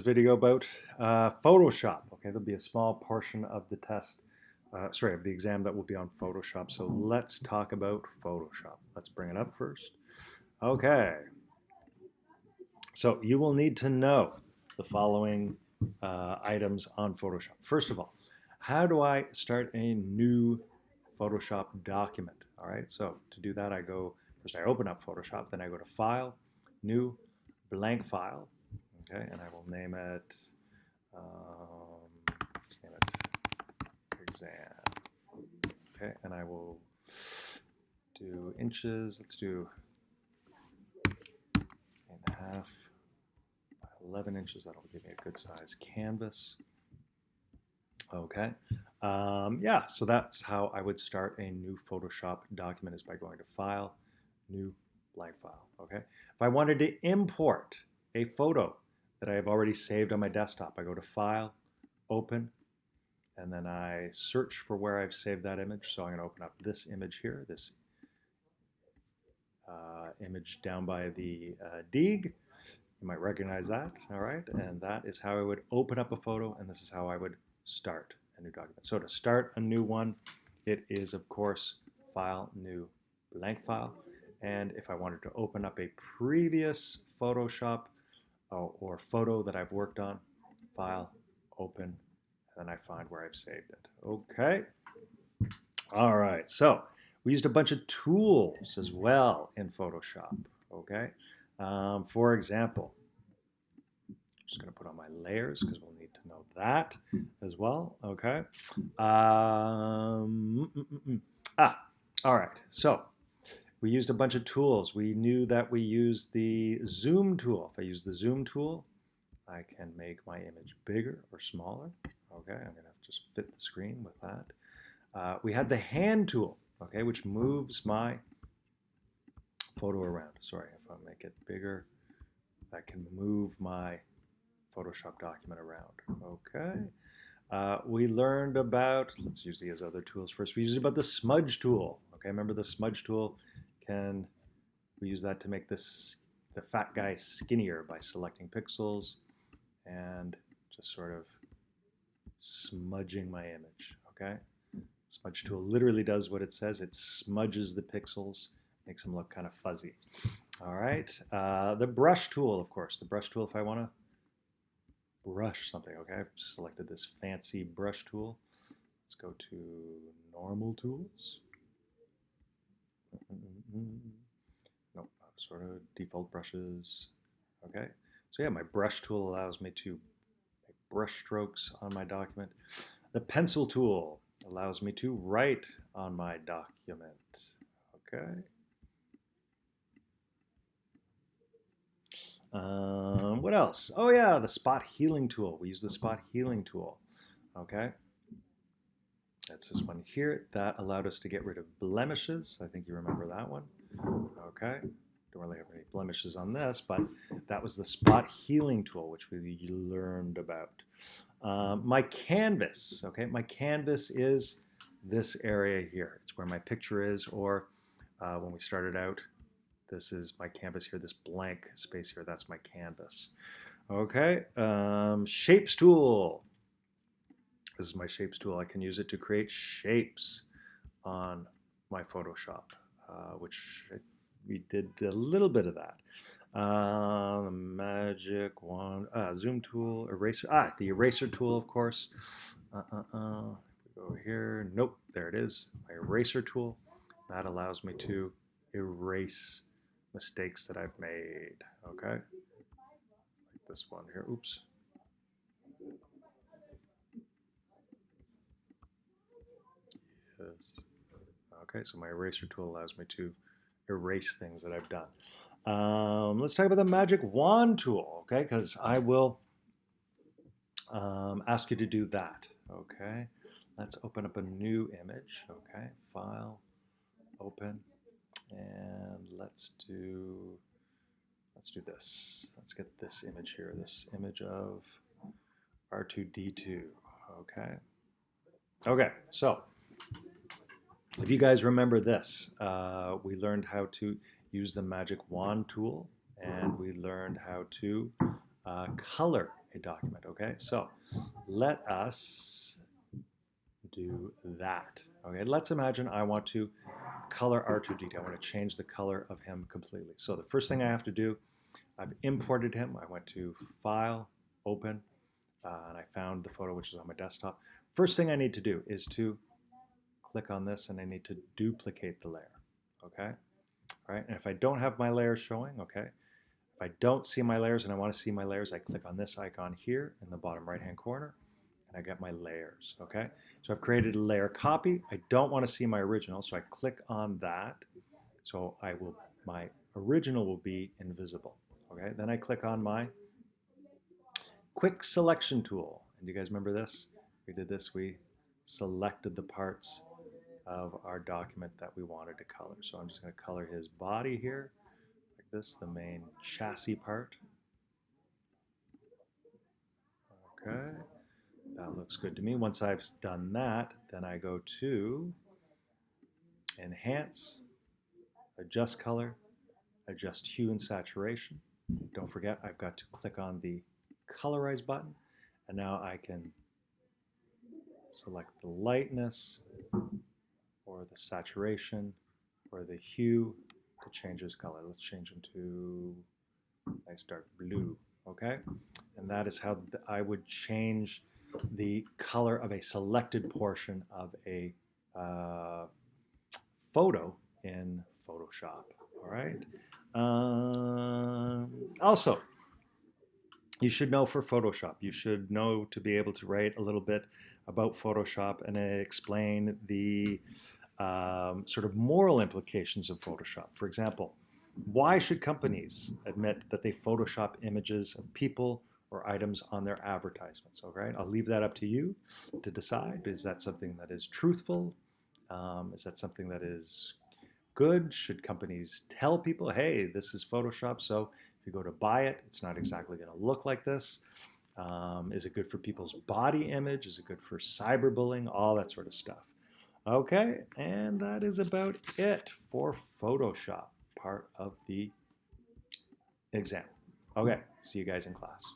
Video about Photoshop. Okay, there'll be a small portion of the test, of the exam that will be on Photoshop. So let's talk about Photoshop. Let's bring it up first. Okay, so you will need to know the following items on Photoshop. First of all, how do I start a new Photoshop document? All right, so to do that, first I open up Photoshop, then I go to File, New, Blank File, okay, and I will name it, let's name it exam, okay, and I will do inches, let's do 8.5 by 11 inches, that'll give me a good size canvas, okay. Yeah, so that's how I would start a new Photoshop document, is by going to File, New, Blank File, okay. If I wanted to import a photo that I have already saved on my desktop, I go to File, Open, and then I search for where I've saved that image. So I'm going to open up this image here, this image down by the Deeg. You might recognize that, all right? And that is how I would open up a photo, and this is how I would start a new document. So to start a new one, it is, of course, File, New, Blank File. And if I wanted to open up a previous Photoshop or photo that I've worked on, File, Open, and then I find where I've saved it. Okay. All right. So we used a bunch of tools as well in Photoshop. Okay. For example, I'm just going to put on my layers because we'll need to know that as well. Okay. All right. So we used a bunch of tools. We knew that we used the zoom tool. If I use the zoom tool, I can make my image bigger or smaller. Okay, I'm going to just fit the screen with that. We had the hand tool, okay, which moves my photo around. Sorry, if I make it bigger, I can move my Photoshop document around. Okay. We learned about, let's use these other tools first. We used about the smudge tool. Okay, remember the smudge tool? We use that to make the fat guy skinnier by selecting pixels and just sort of smudging my image, okay? Smudge tool literally does what it says. It smudges the pixels, makes them look kind of fuzzy. All right, the brush tool, of course. The brush tool, if I want to brush something, okay? I've selected this fancy brush tool. Let's go to normal tools. Nope, sort of default brushes. Okay, so yeah, my brush tool allows me to make brush strokes on my document. The pencil tool allows me to write on my document. Okay. What else? Oh yeah, the spot healing tool. We use the spot healing tool. Okay. That's this one here. That allowed us to get rid of blemishes. I think you remember that one. Okay. Don't really have any blemishes on this, but that was the spot healing tool, which we learned about. My canvas, okay? My canvas is this area here. It's where my picture is, or when we started out, this is my canvas here, this blank space here, that's my canvas. Okay, shapes tool. This is my shapes tool. I can use it to create shapes on my Photoshop, which we did a little bit of that. Magic wand, zoom tool, eraser. The eraser tool, of course. Go here. Nope, there it is. My eraser tool. That allows me to erase mistakes that I've made. Okay, like this one here. Oops. Yes. Okay, so my eraser tool allows me to erase things that I've done. Let's talk about the magic wand tool, okay? Because I will ask you to do that, okay? Let's open up a new image, okay? File, open, and let's do this. Let's get this image here, this image of R2D2, okay? Okay, so if you guys remember this, we learned how to use the magic wand tool, and we learned how to color a document, okay? So let us do that, okay? Let's imagine I want to color R2-D2. I want to change the color of him completely. So the first thing I have to do, I've imported him. I went to File, Open, and I found the photo which is on my desktop. First thing I need to do is to click on this, and I need to duplicate the layer, okay? All right, and if I don't have my layers showing, okay, if I don't see my layers and I want to see my layers, I click on this icon here in the bottom right-hand corner, and I get my layers, okay? So I've created a layer copy. I don't want to see my original, so I click on that. So my original will be invisible, okay? Then I click on my quick selection tool. And you guys remember this? We did this, we selected the parts of our document that we wanted to color. So I'm just going to color his body here, like this, the main chassis part. Okay, that looks good to me. Once I've done that, then I go to Enhance, Adjust Color, Adjust Hue and Saturation. Don't forget, I've got to click on the Colorize button, and now I can select the lightness, or the saturation, or the hue to change his color. Let's change him to nice dark blue, okay? And that is how I would change the color of a selected portion of a photo in Photoshop, all right? Also, you should know for Photoshop, you should know to be able to write a little bit about Photoshop and explain the sort of moral implications of Photoshop. For example, why should companies admit that they Photoshop images of people or items on their advertisements? All right, I'll leave that up to you to decide. Is that something that is truthful? Is that something that is good? Should companies tell people, hey, this is Photoshop, so if you go to buy it, it's not exactly going to look like this? Is it good for people's body image? Is it good for cyberbullying? All that sort of stuff. Okay, and that is about it for Photoshop, part of the exam. Okay, see you guys in class.